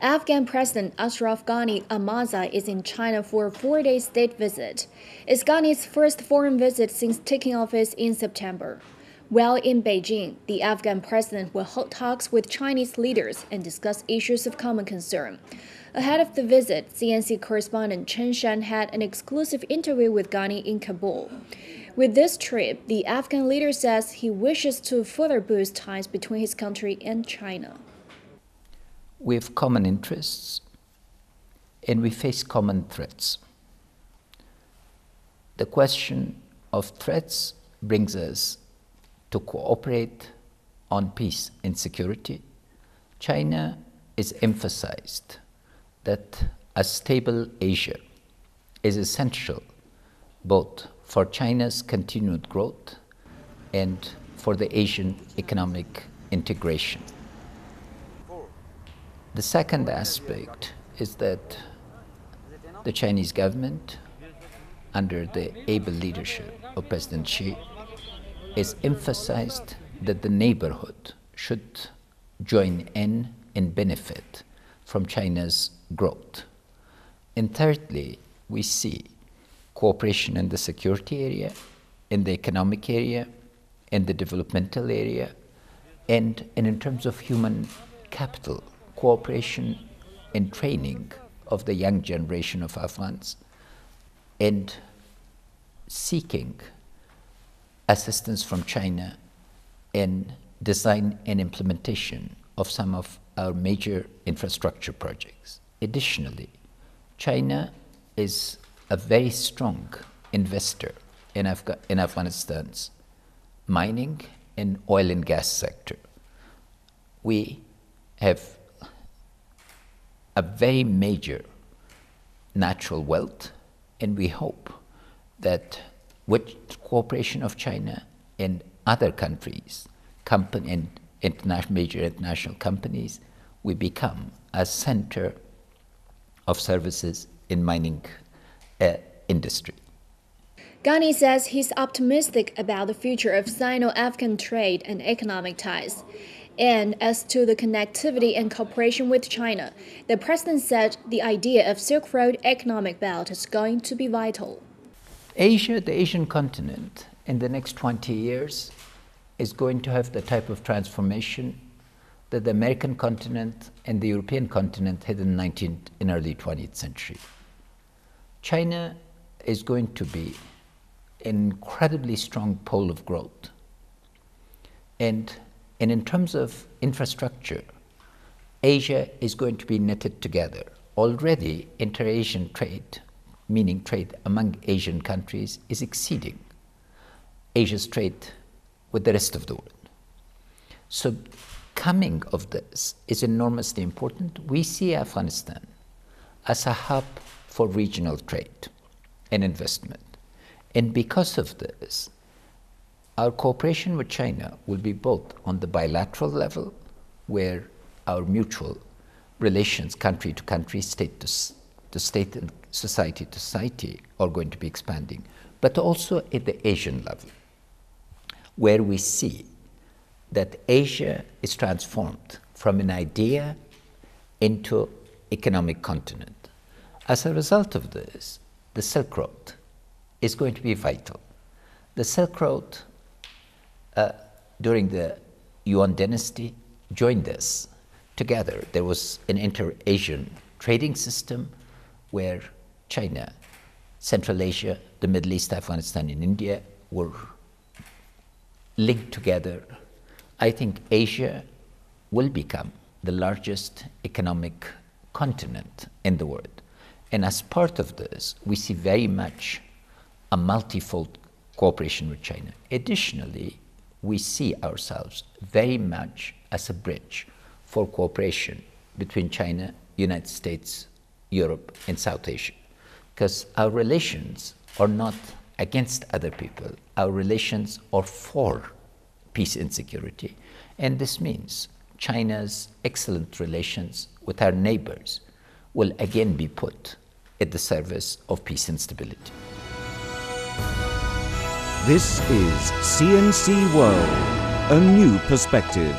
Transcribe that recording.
Afghan President Ashraf Ghani Ahmadzai is in China for a 4-day state visit. It's Ghani's first foreign visit since taking office in September. While in Beijing, the Afghan president will hold talks with Chinese leaders and discuss issues of common concern. Ahead of the visit, CNC correspondent Chen Shan had an exclusive interview with Ghani in Kabul. With this trip, the Afghan leader says he wishes to further boost ties between his country and China. We have common interests and we face common threats. The question of threats brings us to cooperate on peace and security. China is emphasized that a stable Asia is essential both for China's continued growth and for the Asian economic integration. The second aspect is that the Chinese government, under the able leadership of President Xi, is emphasized that the neighborhood should join in and benefit from China's growth. And thirdly, we see cooperation in the security area, in the economic area, in the developmental area, and in terms of human capital, cooperation in training of the young generation of Afghans, and seeking assistance from China in design and implementation of some of our major infrastructure projects. Additionally, China is a very strong investor in Afghanistan's mining and oil and gas sector. We have a very major natural wealth, and we hope that with cooperation of China and other countries, and major international companies, we become a center of services in mining industry. Ghani says he's optimistic about the future of Sino-Afghan trade and economic ties. And as to the connectivity and cooperation with China, the president said the idea of Silk Road economic belt is going to be vital. Asia, the Asian continent, in the next 20 years is going to have the type of transformation that the American continent and the European continent had in the 19th and early 20th century. China is going to be an incredibly strong pole of growth. And in terms of infrastructure, Asia is going to be knitted together. Already, inter-Asian trade, meaning trade among Asian countries, is exceeding Asia's trade with the rest of the world. So coming of this is enormously important. We see Afghanistan as a hub for regional trade and investment. And because of this, our cooperation with China will be both on the bilateral level, where our mutual relations, country to country, state to state, and society to society, are going to be expanding, but also at the Asian level, where we see that Asia is transformed from an idea into economic continent. As a result of this, the Silk Road is going to be vital. The Silk Road, during the Yuan dynasty, joined us together. There was an inter-Asian trading system where China, Central Asia, the Middle East, Afghanistan, and India were linked together. I think Asia will become the largest economic continent in the world. And as part of this, we see very much a multifold cooperation with China. Additionally, we see ourselves very much as a bridge for cooperation between China, United States, Europe, and South Asia. Because our relations are not against other people. Our relations are for peace and security. And this means China's excellent relations with our neighbors will again be put at the service of peace and stability. This is CNC World, a new perspective.